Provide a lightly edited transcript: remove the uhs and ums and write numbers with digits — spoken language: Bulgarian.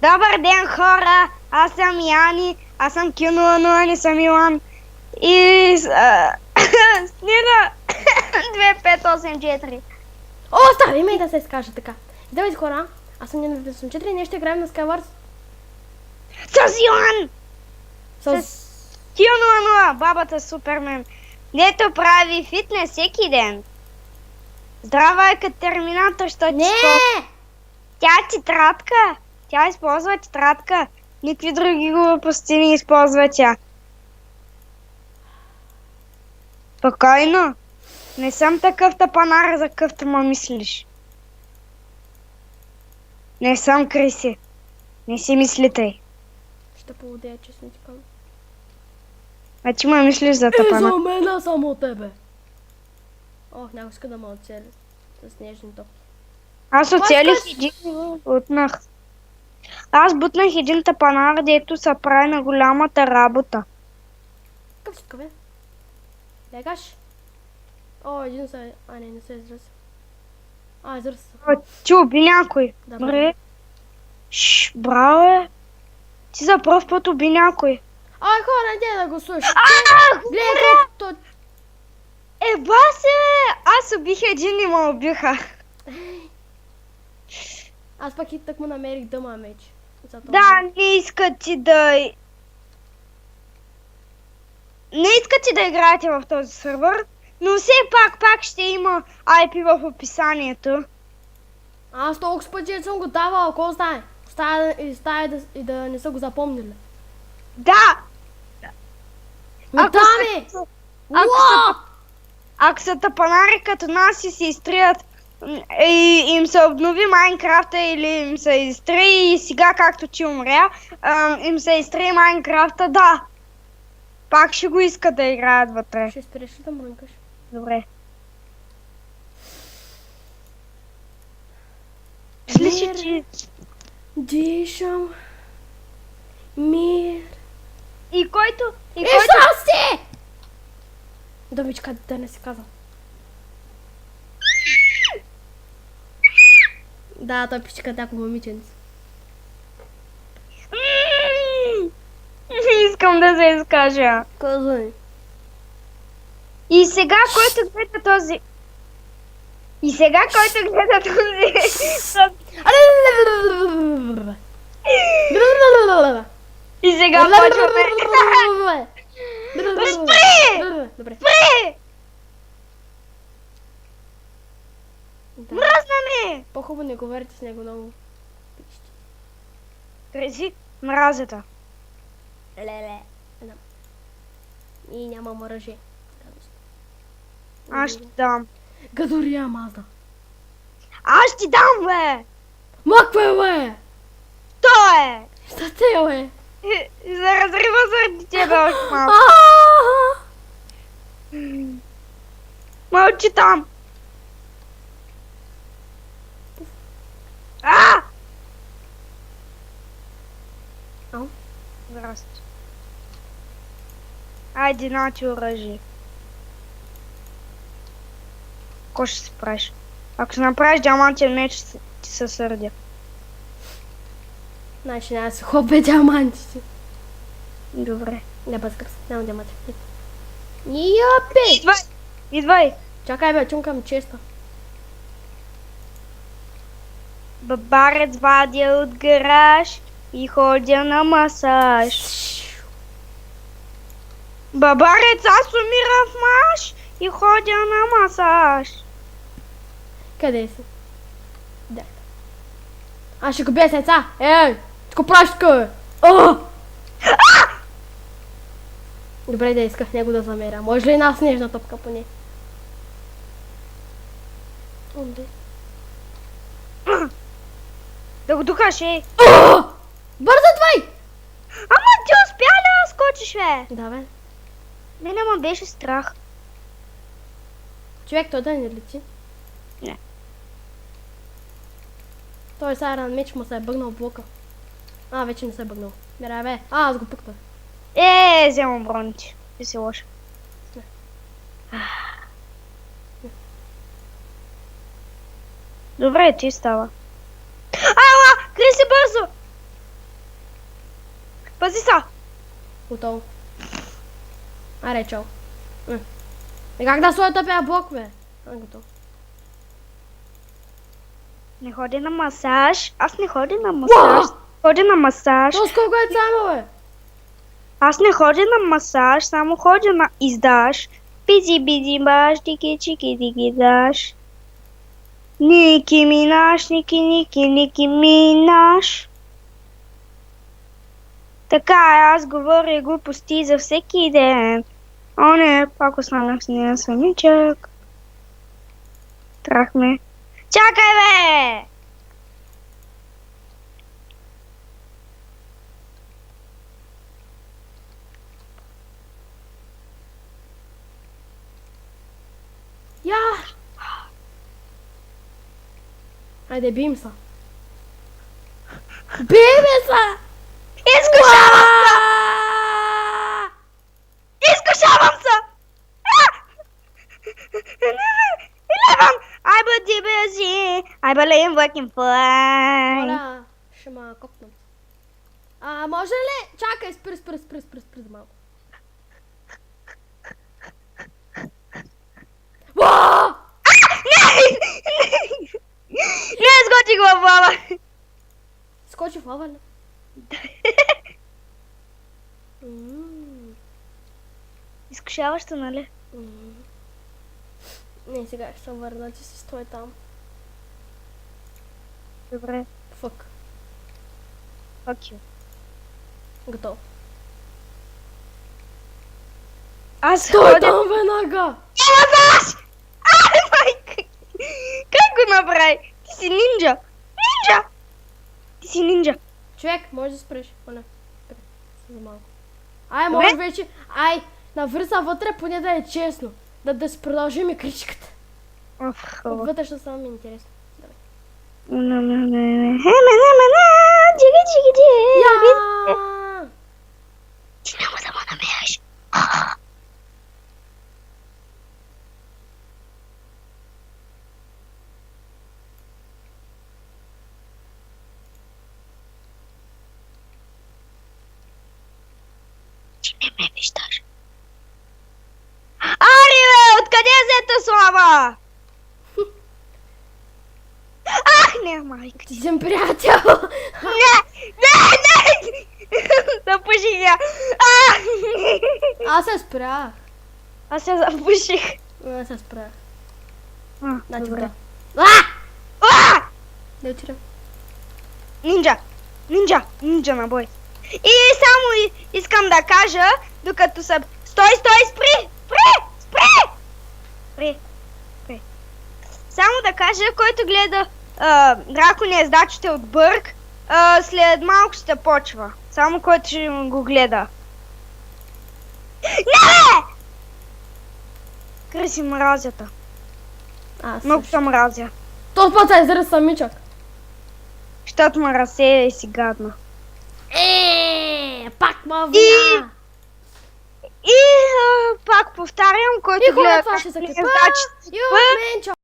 Добър ден, хора! Аз съм Яни, аз съм Q00, не съм Илан. И снига 2584. О, остави ме да се изкажа така. Здравейте хора, аз съм Яни 284 и ние ще играем на Skywars С Илан! с... Q00, бабата Супермен. Дето прави фитнес всеки ден. Здрава е като терминатор, що ти Не! скоро. Тя е тетрадка. Тя използва тетрадка. Никакви други глупости не използва тя. Спокойно. Не съм такъв тапанар, за какъвто ме мислиш. Не съм Криси. Не си мислите. Ще поводея, честно ти казвам. А ти ме мислиш за И тапанар. за мен само тебе. Ох, някой иска да ме оцели с нежни топки. Аз оцелих Паскаш! един и бутнах. Аз бутнах един тапанар, дето се прави на голямата работа. Какъв си такъв е? Легаш? О, един се... А, не се израз. А, израз се. О, ти уби някой. Да, Добре. Шш, браво е. Ти за пръв път уби някой. Ай, хора, не да го слушаш. Гледай колко... Еба се! Аз убих един и ме убиха. Аз пък и так му намерих дъма меч. Да, не искат ти да... Не искат ти да играете в този сервер, но все пак ще има IP в описанието. Аз толкова пъти съм го давал, какво стане? Стая да не са го запомнили. Да! Но там е! Ако са тапанари като нас и се изтрият и им се обнови Майнкрафта или им се изтри и сега както ти умря, им се изтри Майнкрафта, да. Пак ще го искат да играят вътре. Ще спреш ли да мрънкаш? Добре. Сличи, че... Дишам. Мир. И който... И щастие! Думичка да не се казва. Да, той пичка някакво момиченце. Искам да се изкажа. Казвай. И сега, който гледа този... И сега, който гледа този... И сега почваме... Добре. Спри! Да. Мръсна ми! По-хубаво не говорите с него много. Кризи мразета. Леле. И нямам оръжие. Аз ще дам. Гадори Мазда. Аз ти дам, бе! Макве, бе! То е! Šta te, бе? И за разрива заради тебе още малко. Мълчи там! Ау. Здрасти. Айде, на ти оръжие. Ко ще си правиш? Ако се направиш диамантен меч, ти се сърдя. Значи няма да се хопе диамантите. Добре. Не бъзгър се, няма диаманти. Йопи! Идвай! Идвай! Чакай, бе, чумкам честа. Бабарец вадя от гараж и ходя на масаж. Бабарец, аз умира в маш и ходя на масаж. Къде си? Да. Аз ще го бия сега. Ей! Ти го правиш така, бе? Добре, да исках него да замеря. Може ли една снежна топка поне? Онде. Да го духаш, ей. Бързо, твой! Ама ти успя ли да скочиш, бе? Да, бе. Мене ме беше страх. Човек, той да не лети. Не. Той сега ран меч му се е бъгнал в блока. А, вече не се е бъгнал. Мира, бе. Аз го пъкнах. Вземам броните. Ти си лоша. Не. Добре, ти става. Ала! Криси бързо! Пази са! Готово. Аре, чао. Как да сложа тъпия блок, бе? Готово. Не ходи на масаж. Аз не ходя на масаж. Ходя на масаж. То с колко е само, бе? Аз не ходя на масаж, само ходя на издаш. Бизи, бизи, баш, дики, чики, дики, даш. Ники Минаш, Ники, Ники, Ники Минаш. Така е, аз говоря глупости за всеки ден. О, не, пак останах с нея самичък. Трах ме. Чакай, бе! Я! Айде, бим са. Биме са! Изкушавам се! Изкушавам се! Левам! I бъди busy. I believe we can fly. Оля, ще ма копнам. Може ли? Чакай, спри за малко. Уаа! Не, сготих в лава. Скочи в лава ли? Изкушаващо, нали? Не, сега ще се върна, че си стой там. Добре. Фък. Fuck you. Готово. Аз Стой ходя... там веднага! Няма заш! Ай, майка! Как го направи? Ти си нинджа! Нинджа! Ти си нинджа. Човек, може да спреш. Оля, спри. За малко. Ай, може вече... Ай, навърса вътре, поне да е честно. Да си продължим кричката. Вътре ще става ми интересно. Ти няма да ме намериш. Ти не ме виждаш. Ари, бе! Откъде е взета слава? Ах, не, майка. Ти съм приятел! Не! Запуших я. Аз се спрях. Аз се запуших. Аз се спрях. Значи Добре. Да отидем. Нинджа на бой. И само искам да кажа, докато съм... Стой, спри! Само да кажа, който гледа дракония с дачите от Бърг, след малко ще почва. Само който ще го гледа. Не! Кръси мразята. Много се мразя. Този път е израз самичък. Щото ме разсея и си гадна. Пак ма вина. И пак повтарям, който гледа това ще се дракония с дачите от Бърг,